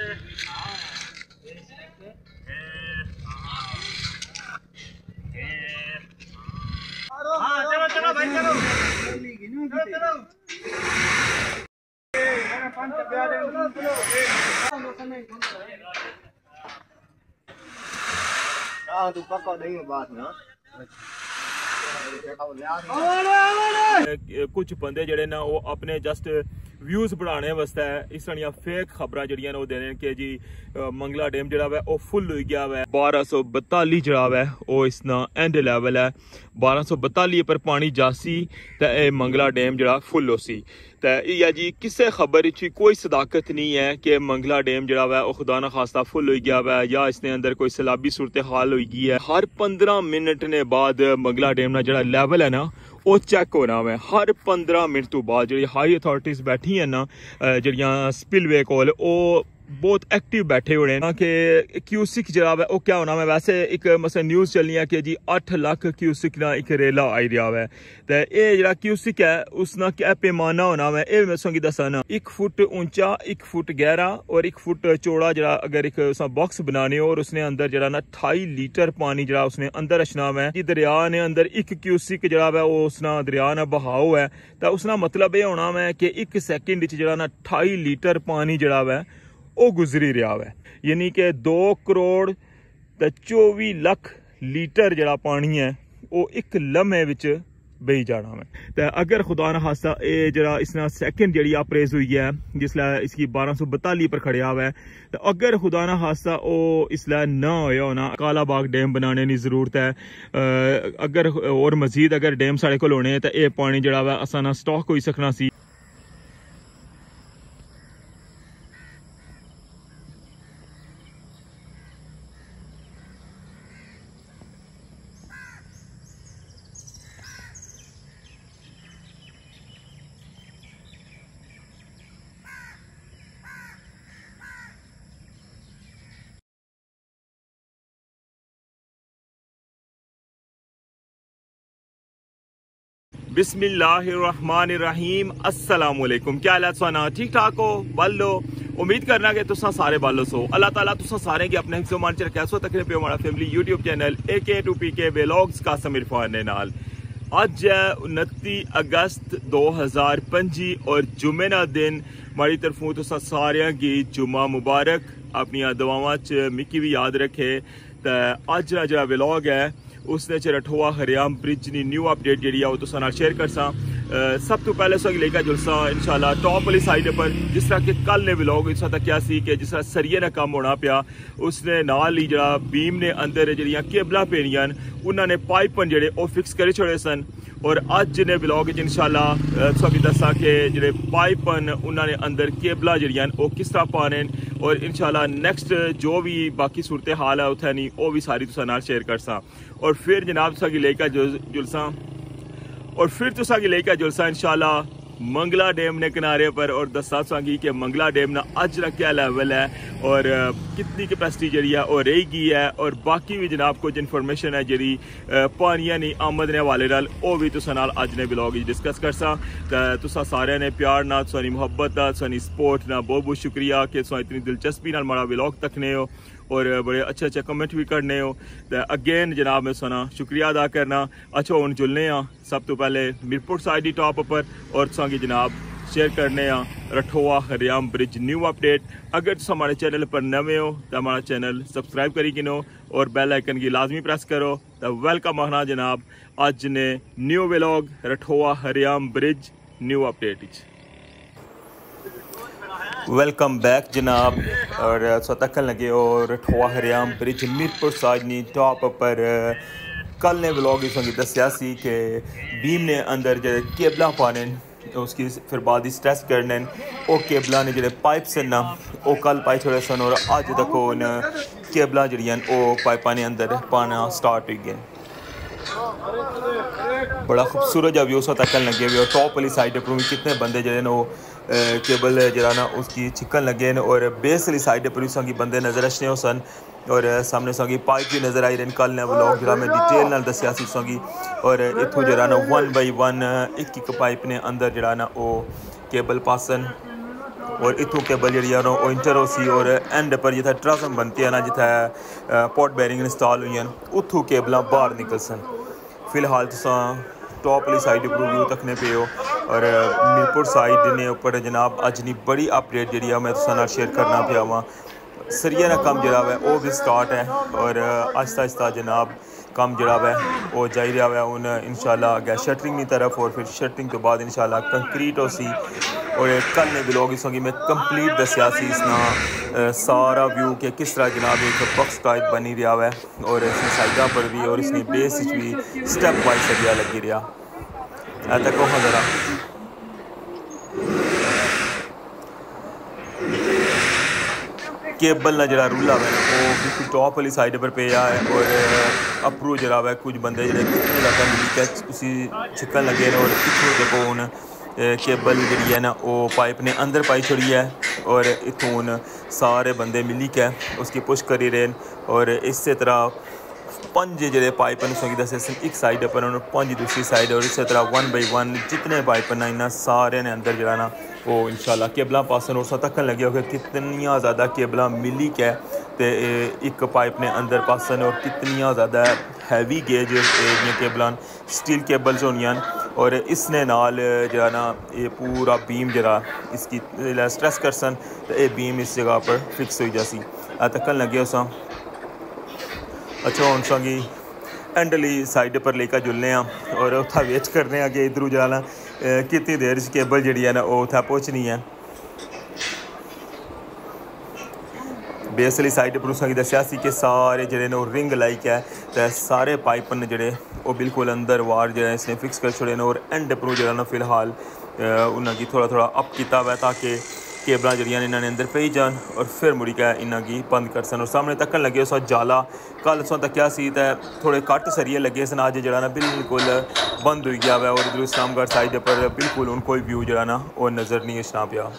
चलो चलो भाई चलो तू पक्का नहीं बात ना कुछ बंदे जड़े ना वो अपने जस्ट व्यूज बढ़ाने वास्ते इस तरह फेक खबर जड़ियां वो देने कि जी मंगला डैम जड़ा है वो फुल हो गया है 1242 जड़ा है वो इसना एंड लेवल है 1242 पर पानी जासी ते मंगला डैम जड़ा फुल हो सी ते या जी किसे खबर च कोई सदाकत नहीं है कि मंगला डैम जड़ा है वो खुदा ना खास्ता फुल हो गया है या इसके अंदर कोई सैलाबी सूरत हाल हो गई है। हर 15 मिनट ने बाद मंगला डैम ना जड़ा लेवल है ना वो चेक होना है हर 15 मिनट तो बाद जी हाई अथॉरिटीज बैठी है ना जड़ियां स्पिलवे कोल वो बहुत एक्टिव बैठे हुए हैं कि क्यूसिक जरा है वो क्या होना है। वैसे एक मसला न्यूज़ चलनी है कि जी 8 लाख क्यूसिक ना एक रेला आई रहा है तो ये जरा क्यूसिक है उसना क्या पैमाना होना है ये मैं संगी दसा ना 1 फुट ऊंचा 1 फुट गहरा और 1 फुट चौड़ा जरा अगर एक बॉक्स बनाने और उसने अंदर जरा ना 28 लीटर पानी जरा उसने अंदर रचना है कि दरिया ने अंदर 1 क्यूसिक जरा है वो उसना दरिया ना बहाव है तो उसना मतलब ये होना है कि 1 सेकंड जरा ना 28 लीटर पानी जरा है वो गुजरी रहा है यानी कि 2 करोड़ 24 लाख लीटर जरा पानी है वो एक लम्हे विच बही जाना है। तो अगर खुदा ना खासा ये जरा इसना सेकंड जड़ी अप्रेज हुई है जिसला इसकी 1242 पर खड़िया हुआ है तो अगर खुदा ना खासा वो इसला ना होया होना काला बाग डैम बनाने की जरूरत है अगर और मजीद अगर डैम साढ़े को होने तो ये पानी जड़ा वा आसाना स्टॉक हो सकना सी। बिस्मिल्लाहिर्रहमानिर्रहीम अस्सलाम वालेकुम क्या हाल सोना ठीक ठाक हो बल्लो उम्मीद करना कि तुसा सारे बालो सो अल्लाह ताला तुसा सारे के अपने हिस्सों मान च रखा सो तकने पे हमारा family YouTube channel AK2PK vlogs का समीर फहान ने नाल अज 29 अगस्त 2025 और जुमे ना दिन हमारी तरफों तुसा सारे की जुमा मुबारक अपनी दुआवां च मिकी भी याद रखे तो अज ना जो व्लॉग है उसने च रठोआ हरियाम ब्रिज की न्यू अपडेट जी वो तुसा नाल शेयर करसा। सब तो पहले सो लेकर जुलसा इंशाल्लाह टॉप वाली साइड पर जिस तरह कि कल ने व्लॉग इस तक क्या सी कि जिस तरह सरिये ना काम होना पिया उसने नाल ही जरा बीम ने अंदर जड़ियां केबल पेनियां उन्होंने पाइपन जड़े वो फिक्स करे छोड़े सन और अज ने व्लॉग इंशाल्लाह सभी दसा कि जेडे पाइपन उन्होंने अंदर केबल जड़ियां वो किस तरह पाने और इंशाल्लाह नेक्स्ट जो भी बाकी सूरत हाल है उत्थे नहीं वो भी सारी तुसा नाल शेयर करसा और फिर जनाब तुसा की लेकर जुलसा और फिर तुसा की लेकर जुलसा इंशाल्लाह मंगला डैम ने किनारे पर और दसा सांगी कि मंगला डैम ना अज का क्या लेवल है और कितनी कैपेसिटी जी है और रही गई है और बाकी भी जनाब कुछ इन्फॉर्मेशन है जी पानिया नहीं आमद ने हवाले नाल वो भी तुसा नाल अज ने व्लॉग डिस्कस करसा। तुसा सारे ने प्यार ना तुसानी मुहब्बत ना तुसानी सपोर्ट ना बहुत बहुत शुक्रिया कि तुसा इतनी दिलचस्पी नाल हमारा व्लॉग तकने हो और बड़े अच्छे अच्छे कमेंट भी करने हो तो अगेन जनाब मैं सुना शुक्रिया अदा करना। अच्छा हूँ जुलने सब तो पहले मीरपुर साइड टॉप पर और तुसा जनाब शेयर करने रठोआ हरियाम ब्रिज न्यू अपडेट। अगर तुम हमारे चैनल पर नवे हो तो हमारा चैनल सब्सक्राइब करी गिनो और बेल आइकन की लाजमी प्रेस करो तो वेलकम आना जनाब अज ने new vlog Rathoa Haryam bridge new update. Welcome back जनाब और तकन लगे और रठोआ हरियाम ब्रिज मीरपुर साजनी टॉप पर कल ने व्लॉग संगी दसिया सी कि बीम ने अंदर जो केबल पाने उसकी फिर बाद स्ट्रेस करने वो केबल ने जो पाइप से ना वो कल पाई छोड़े सन और अज तक केबल जड़ियां वो पाइपा ने अंदर पाना स्टार्ट हो गए। बड़ा खूबसूरत जब व्यू तकन लगे हुए और टॉप वाली साइड पर भी कितने बंदे जो वो केबल जरा ना उसकी चिकन लगे और बेस वाली साइड पर भी संगी बंदे नजर रचने हो सन और सामने संगी पाइप भी नजर आई रहे कल ने व्लॉग जरा मैं डिटेल नाल दसिया सी संगी और इतों जरा ना 1 बाई 1 एक पाइप ने अंदर जरा ना वो केबल पासन और इतों केबल जी इंटर सी और एंड पर जिथे ट्रांसम बनती है ना जिथे पॉट बैरिंग इंस्टॉल हुई हैं उतों केबल बाहर निकल सन। फिलहाल तुसा टॉप वाली साइड पर व्यू तकने पे हो और मीरपुर साइड ने उपर जनाब अज नी बड़ी अपडेट जी मैं तुसा शेयर करना पाया वहाँ सरिया का कम जरा है वो भी स्टार्ट है और आहिस्ता आहिस्ता जनाब कम जरा है वो जा रहा है हूँ इंशाल्लाह अगे शटरिंग की तरफ और फिर शटरिंग तो बाद इंशाल्लाह कंक्रीट हो सी और कल ने ब्लॉग इसों मैं कंप्लीट दसिया सी इसना सारा व्यू के किस तरह जनाब एक बॉक्स टाइप बनी रहा है और इसने साइडा पर भी और इसने बेस भी स्टेप वाइज सरिया लगी रहा तक हाँ जरा केबल ना जरा रूला है वो बिल्कुल टॉप वाली साइड पर पे है और अपरू जरा है कुछ बंदे जो लगा मिली के उसी छिकन लगे और पिछू देखो हूँ केबल जी है ना वो पाइप ने अंदर पाई छोड़ी है और इतों हूँ सारे बंदे मिली के उसकी पुश करी रहे और इस तरह 5 जो पाइप दसे एक साइड पर 5 दूसरी साइड और इस तरह 1 बाई 1 जितने पाइप ना इन्होंने सारे ने अंदर जरा ना वो इंशाल्लाह केबल पास और तकन लगे हो कि कितनियाँ ज़्यादा केबल मिली के ते एक पाइप ने अंदर पासन और कितनियाँ ज़्यादा heavy gauge cable steel cables होनियां और इसने नाल जरा ना ये पूरा बीम जरा इसकी स्ट्रेस कर सन तो ये बीम इस जगह पर फिक्स हो जासी तकन लगे उस अच्छा हूँ संगी एंडली साइड पर लेकर जुलने और उत्था वेट करने कि इधरों जाना कितनी देर केबल जी है ना वो उत्थे पहुँचनी है बेस वाली साइड पर उसकी दसिया कि सारे जोड़े ने रिंग लाइक है तो सारे पाइप ने जोड़े वो बिल्कुल अंदर वार जो इसने फिक्स कर छोड़े और एंड पर जो ना फिलहाल उन्होंने थोड़ा थोड़ा अप किया हुआ ताकि केबल जड़ियाँ इन्होंने अंदर पई जान और फिर मुड़ी के इन्होंने बंद कर सन और सामने तकन लगे उस जाला कल उस तकिया सी तो थोड़े घट सरिये लगे सन अज जरा ना बिल्कुल बंद हो गया हुआ और इधर इस्लामगढ़ साइड पर बिल्कुल उन कोई व्यू जरा ना वो नज़र नहीं आना पाया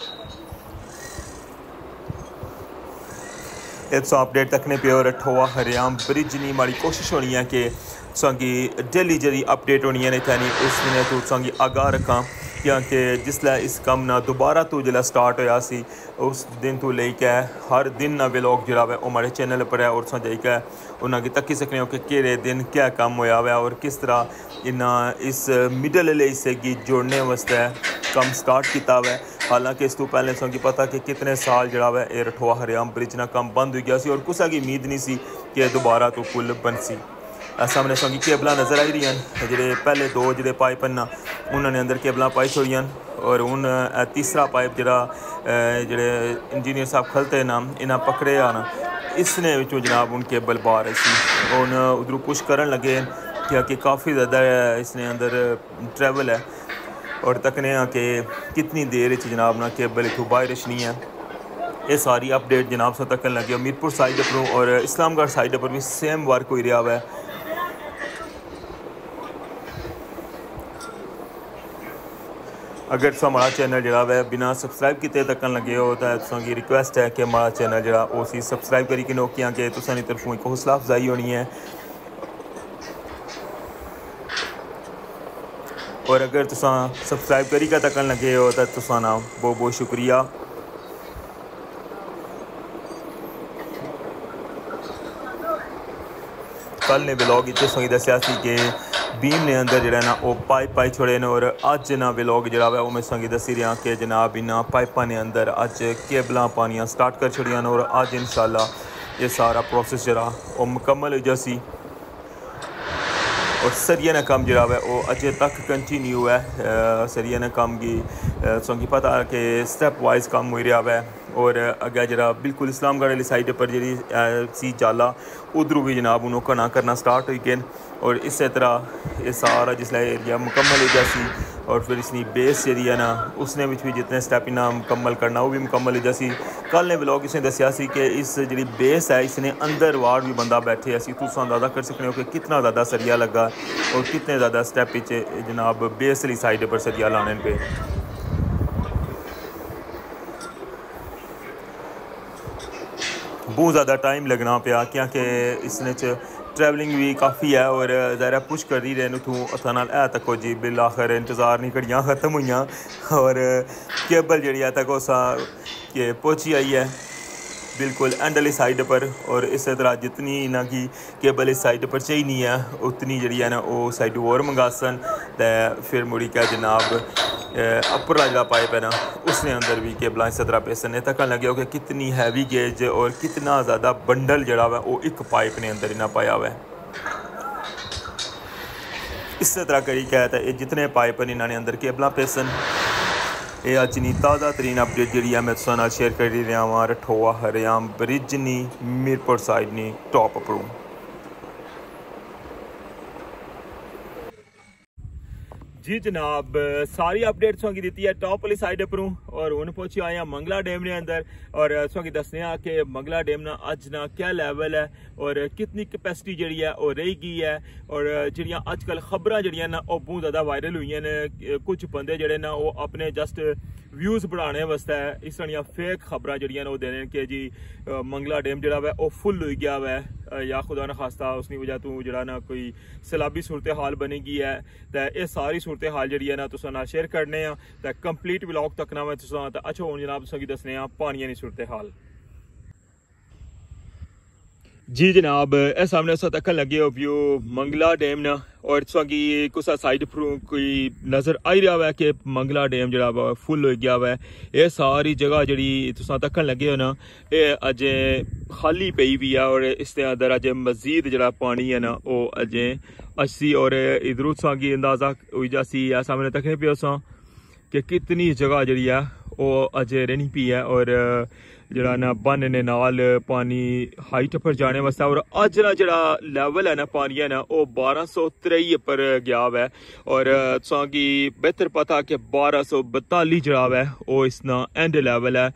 एक अपडेट तकने पे और ठोआ हरियाम ब्रिज नहीं माड़ी कोशिश होनी है कि संगी डेली जी अपडेट होनी है नहीं उस दिन तो संगी आगाह रखा क्योंकि जिसलै इस कम ना दोबारा तो जिला स्टार्ट होया सी उस दिन तो लेके हर दिन ना व्लॉग जरा है वो हमारे चैनल पर है और जाइए उन्होंने तक्की सकने हो कि केड़े दिन क्या कम होया हुआ और किस तरह इन्हें इस मिडल वाले हिस्से की जोड़ने वास्ते कम स्टार्ट किया हुआ है। हालांकि इस तो पहले संगी पता कि कितने साल जरा है ये रठोआ हरियाम ब्रिज ना कम बंद हो गया सी और कुछ की उम्मीद नहीं सी कि दोबारा तो पुल बन सी सामने संगी केबल नज़र आई रही हैं जोड़े पहले 2 जो पाइप न उन्होंने अंदर केबल पाई छोड़ियां और हूँ तीसरा पाइप जरा जोड़े इंजीनियर साहब खलते ना इन्हें पकड़े आना इसने जनाब हूँ केबल बाहर हूँ उधरों पुश करन लगे क्योंकि काफ़ी ज़्यादा इसने अंदर ट्रैवल है और तकने कि कितनी देर जनाब ना केबल इतों बाहर नहीं है। ये सारी अपडेट जनाब से तकन लगे मीरपुर साइड पर और इस्लामगढ़ साइड पर भी सेम वर्क हो रहा है। अगर तुम हमारा चैनल जरा है बिना सब्सक्राइब किए तकन लगे हो तो तुम रिक्वेस्ट है कि हमारा चैनल जरा उसी सब्सक्राइब करी कि नोकियाँ कि तुसानी तरफों एक हौसला अफजाई होनी है और अगर तुसा सब्सक्राइब करी का तकन लगे हो तो तुसा ना बहुत बहुत शुक्रिया। कल ने ब्लॉग इतने संगी दसिया कि बीम ने अंदर जरा ना वो पाइप पाई छोड़े ने और अज ना व्लॉग जरा है वो मैं संगी दसी रहा कि जनाब इन्होंने पाइपा ने अंदर अज केबल पानियाँ स्टार्ट कर छोड़ियां और अज इंशाल्लाह ये सारा प्रोसेस जरा वो मुकम्मल हो जासी और सरिया ने कम जरा है वो अजे तक कंटिन्यू है। सरिया ने कम की संगी पता है कि स्टेप वाइज कम हो रहा है और अगे जरा बिल्कुल इस्लामगढ़ वाली साइड पर जी सी जाला उधरों भी जनाब उन्होंने कना करना स्टार्ट हुई गए और इस तरह ये सारा जिसला एरिया मुकम्मल हो जासी और फिर इसकी बेस जी है ना उसने भी जितने स्टैप इन्हें मुकम्मल करना वो भी मुकम्मल हो जासी। कल ने ब्लॉग इसने दसिया कि इस जी बेस है इसने अंदर वार भी बंदा बैठे असी तुम अंदाजा कर सकते हो कि कितना ज़्यादा सरिया लगा और कितने ज़्यादा स्टैप जनाब बेस वाली साइड पर सरिया लाने पे बहुत ज़्यादा टाइम लगना पाया क्योंकि इसने ट्रैवलिंग भी काफ़ी है और ज़रा पुश कर ही रहे तू असा नाल है तक जी बिल आखिर इंतज़ार नहीं घड़ियाँ ख़त्म हुई और केबल जी है तक उस कि पहुंची आई है बिल्कुल एंड वाली साइड पर। और इस तरह जितनी इन्हों की केबल इस साइड पर चाहिए नहीं है उतनी जी है ना वो साइड और मंगासन तो फिर मुड़ी क्या जनाब अपर जो पाइप है ना उसने अंदर भी केबल इस तरह पेसन तक लगे हो कि कितनी हैवी गेज और कितना ज़्यादा बंडल जड़ा हुआ वो एक पाइप ने अंदर इन्हें पाया हुआ है। इस तरह करी कहता है जितने पाइप ने इन्होंने अंदर केबल पेसन। ये अज नी ताज़ा तरीन अपडेट जी है मैं तुम शेयर कर रहा वहाँ रठोआ हरियाम ब्रिज नी मीरपुर साइड नी टॉप अपरू। जी जनाब सारी अपडेट की दी है टॉप वाली साइड पर और हूँ पहुंचे आए हैं मंगला डैम ने अंदर और की दसने कि मंगला डैम ना अज ना क्या लैवल है और कितनी कैपेसिटी जी है वो रही गई है। और जड़ियाँ अजकल खबरां जड़ियाँ ना वो बहुत ज़्यादा वायरल हुई ने। कुछ बंदे जड़े ना वो अपने जस्ट व्यूज़ बढ़ाने वास्ते इस तरह फेक खबरां जड़ियाँ वो देने कि जी मंगला डैम जड़ा है वो फुल हो गया हुआ है या खुदा न खास्ता उसकी वजह तो जड़ा ना कोई सैलाबी सूरत हाल बनी गई है। तो ये सारी सूरत हाल जी है ना तुस ना शेयर करने तो कंप्लीट व्लॉग तक ना मैं अच्छा हूँ जनाब तुसें दसने पानिया की सूरत हाल। जी जनाब ए सामने तक लगे हो व्यू मंगला डैम ना और की कुछ साइड कोई नज़र आई रहा है कि मंगला डैम जरा फुल हो गया हुआ है। ये सारी जगह जी तुस तक लगे हो ना ये अजे खाली पई भी है और इसके अंदर अजे मजीद जरा पानी है ना वो अजे अच्छी और इधरों की अंदाज़ा हुई जासी या सामने तकने पे कि कितनी जगह जी है वो अजे रहनी पी है और जरा ना बन ने नाल पानी हाइट पर जाने वास्ते और अज ना जरा लैवल है ना पानी है ना वो 1253 पर गया हुआ है। और की बेहतर पता कि 1242 जरा है वो इसना एंड लैवल है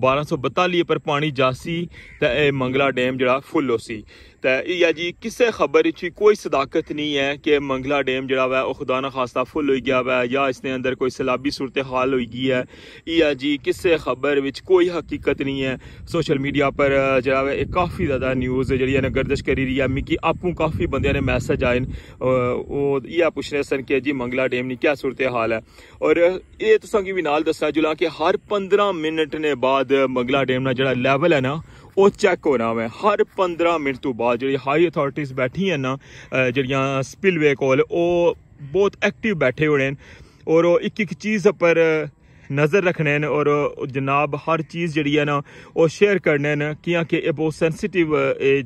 1242 पर पानी जासी तो मंगला डैम जरा फुल हो सी। तो यह जी किसी खबर कोई सदाकत नहीं है कि मंगला डैम जरा है वो खुदा ना खास्ता फुल हो गया हुआ है या इसके अंदर कोई सैलाबी सूरत हाल हो गई है। यह जी किसी खबर विच कोई हकीकत नहीं है। सोशल मीडिया पर जरा है काफ़ी ज़्यादा न्यूज़ जी है गर्दिश करी रही है। मिगी आपू काफ़ी बंद ने मैसेज आए वो यह पूछ रहे सन कि जी मंगला डैम की क्या सूरत हाल है। और ये तुसें भी नाल दसना जुला कि हर 15 मिनट ने बाद मंगला डैम का जरा लैवल है ना वो चेक होना है हर 15 मिनट तो बाद जी हाई अथॉरिटीज़ बैठी हैं ना जड़ियाँ स्पिलवे कोल वो बहुत एक्टिव बैठे हुए हैं और एक एक चीज़ पर नज़र रखने और जनाब हर चीज़ जी है ना वो शेयर करने कि ये बहुत सेंसिटिव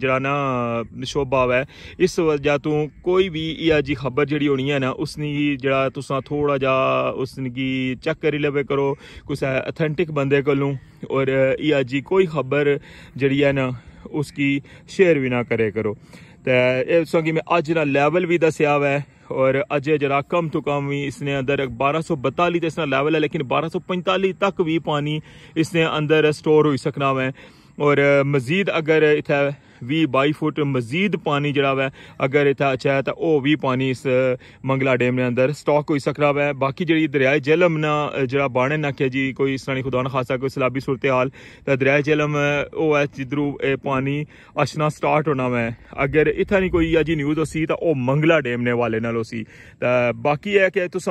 जरा ना शोबा है। इस वजह तो कोई भी यह जी खबर जी होनी है ना उसनी जरा तुसा थोड़ा जा उसकी चेक करी लवे करो कुछ अथेंटिक बंदे कोलों और यह जी कोई खबर जी है ना उसकी शेयर भी ना करे करो। तो मैं अज ना लैवल भी दसिया हुआ है और अजय जरा कम तो कम भी इसने अंदर 1242 इसना लैवल है लेकिन 1245 तक भी पानी इसने अंदर स्टोर हो सकना है। और मजीद अगर इतना 20-22 फुट मजीद पानी जरा है अगर इतना अच्छा है तो वह भी पानी इस मंगला डैम के अंदर स्टॉक हो सकता है। बाकी जी दरियाए झेलम ना जरा बाने ना कि जी कोई इस तरह खुदा न खासा कोई सैलाबी सूरत हाल तो दरियाए झेलम वो है जिधरों पानी अछना स्टार्ट होना है। अगर इतना नहीं कोई जी न्यूज़ हो सी तो वह मंगला डैम ने वाले नाल हो सी। तो बाकी है कि तुस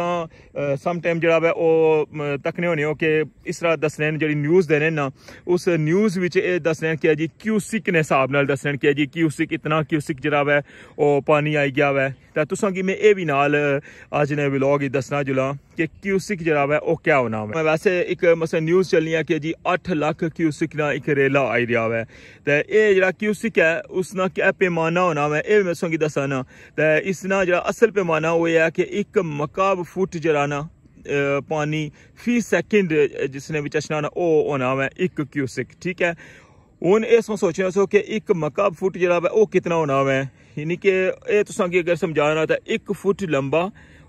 सम टाइम जरा है वो तकने होने हो कि इस तरह दसने जी न्यूज़ देने ना उस न्यूज़ दसने कि जी क्यूसिक ने हिसाब नाल दसने कि जी क्यूसिक इतना क्यूसिक जरा है वो पानी आई गया है। तो तुसां की मैं ये भी नाल अज ने व्लॉग दसना जुला कि क्यूसिक जरा है वो क्या होना है। वैसे एक मसला न्यूज़ चलनी है कि जी 8 लाख क्यूसिक ना एक रेला आई रहा है। तो ये जरा क्यूसिक है उसना क्या पैमाना होना है ये मैं तुसां की दसा ना। तो इसना जरा असल पैमाना वो है कि 1 मकाब फुट जरा ना पानी फी सेकंड जिसने भी चशना ना वो होना है 1 क्यूसिक। ठीक है हूँ इसमें सोचना सो कि 1 मकाब फुट जरा है वो कितना होना है यानी कि ये तुसां की अगर समझाना तो 1 फुट लंबा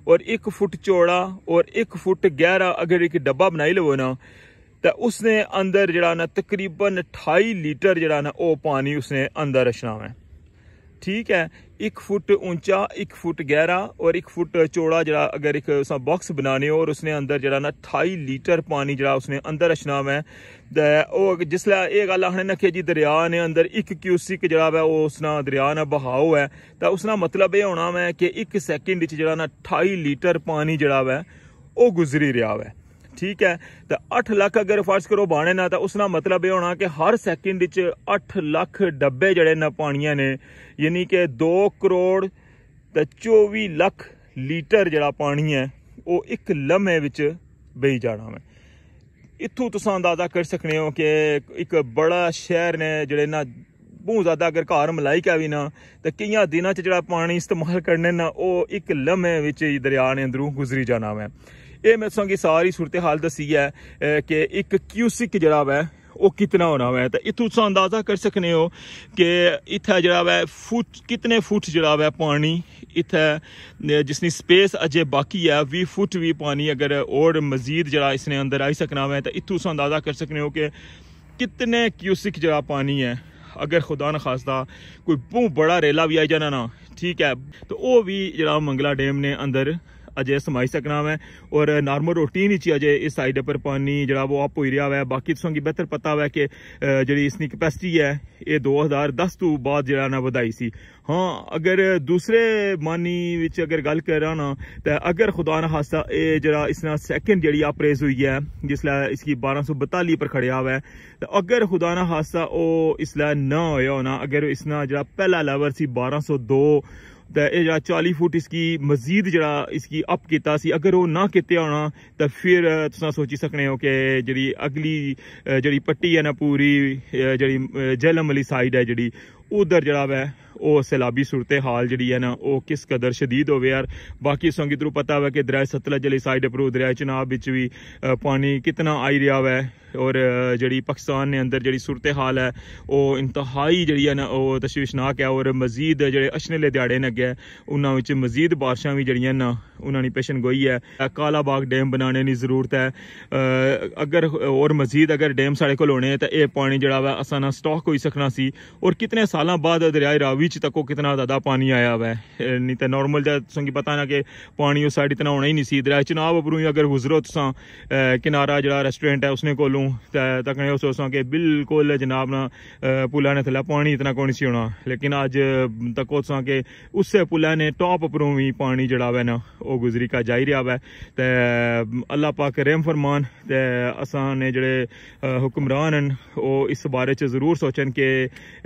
और 1 फुट चौड़ा और 1 फुट गहरा अगर एक डब्बा बनाई लो ना तो उसने अंदर जरा ना तकरीबन 28 लीटर जरा ना वो पानी उसने अंदर रचना है। ठीक है 1 फुट ऊंचा 1 फुट गहरा और 1 फुट चौड़ा जरा अगर एक बॉक्स बनाने और उसने अंदर जरा ना 28 लीटर पानी जरा उसने अंदर रचना है। जिसलै ये गल आखने ना कि जी दरिया ने अंदर 1 क्यूसिक जरा है वो उसना दरिया ना बहाव है तो उसना मतलब ये होना है कि 1 सेकंड जरा ना 28 लीटर पानी जरा है वो गुजरी रहा है। ठीक है। तो 8 लाख अगर फर्ज करो बाने ना, तो उसका मतलब यह होना कि हर सैकेंड 8 लाख डब्बे जड़े ना पानिया ने, यानी कि 2 करोड़ 24 लाख लीटर जड़ा पानी है वो एक लम्हे विच बही जाना है। इत्थों तुस अंदाजा कर सकते हो कि एक बड़ा शहर ने जड़े ना बहुत ज़्यादा अगर घर मलाइका भी ना, तो कई दिनों जो पानी इस्तेमाल करने ना वो एक लम्हे विच दरिया ने अंदरों गुजरी जाना है। ये मैं तुसेंगी सारी सूरत हाल दसी है कि एक क्यूसिक जड़ा है वो कितना होना है। तो इत्थों तुस अंदाजा कर सकते हो कि इत्थे जड़ा है फुट कितने फुट जड़ा है पानी इत्थे जिसनी स्पेस अजे बाकी है 20 फुट भी पानी अगर और मजीद जड़ा इसने अंदर आई सकना है। तो इत्थों तुस अंदाजा कर सकते हो कि कितने क्यूसिक जड़ा पानी है। अगर खुदा न खास्ता कोई बहुत बड़ा रेला भी आई जाना ना, ठीक है, तो वो भी जरा मंगला डैम ने अंदर अजय समाई सकना है। और नॉर्मल रूटीन ही अजय इस साइड पर पानी जरा वो अप हो रहा है। बाकी तुसेंगी बेहतर पता है कि जी इसकी कैपेसिटी है ये 2010 तो बाद जरा ना वधाई सी। हाँ, अगर दूसरे मानी विच अगर गल करा ना, तो अगर खुदा ना हासा ये जरा इसना सैकेंड जी अप्रेज हुई है जिसलै इसकी 1242 पर खड़िया हुआ है, तो अगर खुदा ना हासा वो इसलै ना होया होना, अगर इसना जरा पहला लेवल सी 1202 तो यह 40 फुट इसकी मजीद जरा इसकी अप किया सी, अगर वो ना किया होना तो फिर तुम सोची सकने हो कि जी अगली जी पट्टी है ना पूरी जी झेलम वाली साइड है जी उधर जरा है वो सैलाबी सूरत हाल जी है ना वो किस कदर शदीद हो यार। बाकी संगी तरह पता है कि दरिया सतलज वाली साइड पर दरिया चनाब भी पानी कितना आई रहा है। और जी पाकिस्तान ने अंदर जी सूरत हाल है वो इंतहाई जी है ना वो तशवीशनाक है। और मजीद जो अशने दिहाड़े न अगे उन्होंने मजीद बारिशां भी जड़ियां ना उन्होंने पेशन गोई है। काला बाग डैम बनाने की जरूरत है। अगर और मजीद अगर डैम साढ़े को होने तो यह पानी जड़ा वा आसाना स्टॉक हो सकना सी। और कितने सालों बाद दरियाए रावी तक कितना ज़्यादा पानी आया हुआ है, नहीं तो नॉर्मल तुसेंगी पता ना कि पानी उस साइड इतना होना ही नहीं सी। दरिया चनाब उपरों ही अगर गुजरो तुसां किनारा जड़ा रेस्टोरेंट है उसने कोलों तकने उस सोचो कि बिल्कुल जनाब ना पुला ने थल्ले पानी इतना कौन सी होना, लेकिन अज तको तुसां कि उस पुला ने टॉप उपरों भी पानी जड़ा है ना वो गुजरी का जाई रहा है। तो अल्लाह पाक रहम फरमान ते असां ने जड़े हुक्मरान हैं वो इस बारे च जरूर सोचन कि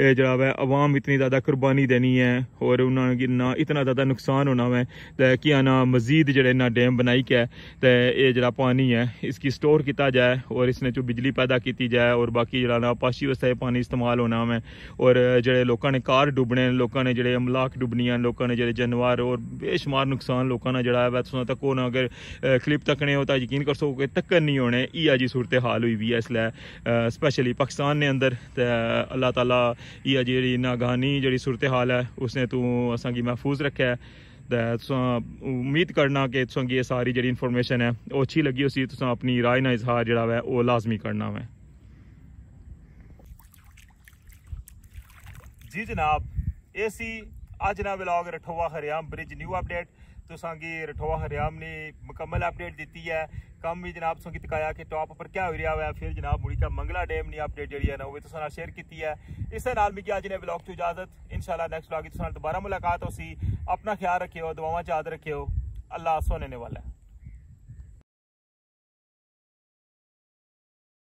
जड़ा है अवाम इतनी ज़्यादा कुर्बानी देनी है और उन्होंने ना इतना ज़्यादा नुकसान होना है तो क्या ना मजीद जड़े ना डैम बनाई के तो ये जड़ा पानी है इसकी स्टोर किया जाए और इसने जो बिजली पैदा की जाए और बाकी जड़ा ना पाशी वास्ते पानी इस्तेमाल होना है। और जड़े लोगों ने कार डुबने लोगों ने जड़े अमलाक डुबनियां लोगों ने जड़े जानवर और बेशुमार नुकसान लोगों ने जड़ा है तुम तको ना अगर क्लिप तकने हो तो यकीन कर सको कि तक्कर नहीं होने इया जी सूरत हाल हुई भी है इसलिए स्पेशली पाकिस्तान ने अंदर। तो अल्लाह ताला इया जी नागहानी जी सूरत हाल है उसने तू असांगी महफूज रखा है। तो उम्मीद करना कि तुसेंगी ये सारी जी इन्फॉर्मेशन है वो अच्छी लगी उसी तुम अपनी राय ना इजहार जड़ा है वो लाजमी करना है। जी जनाब, ये सी अज ना व्लॉग रठोवा खरियाम ब्रिज न्यू अपडेट तुसांगी रठोवा खरियाम ने मुकम्मल अपडेट दी है। कम भी जनाब तुसेंगी दिखाया कि टॉप पर क्या हो रहा है। फिर जनाब मुड़ी का मंगला डैम नी अपडेट जी है ना वो तुसां नाल शेयर की है। इस नाल मिगी अज ने व्लॉग तो इजाजत, इंशाल्लाह नेक्स्ट व्लॉग तुसां नाल दोबारा मुलाकात होसी। अपना ख्याल रखियो, दुआवां च याद रखियो। अल्लाह सोने वाला है।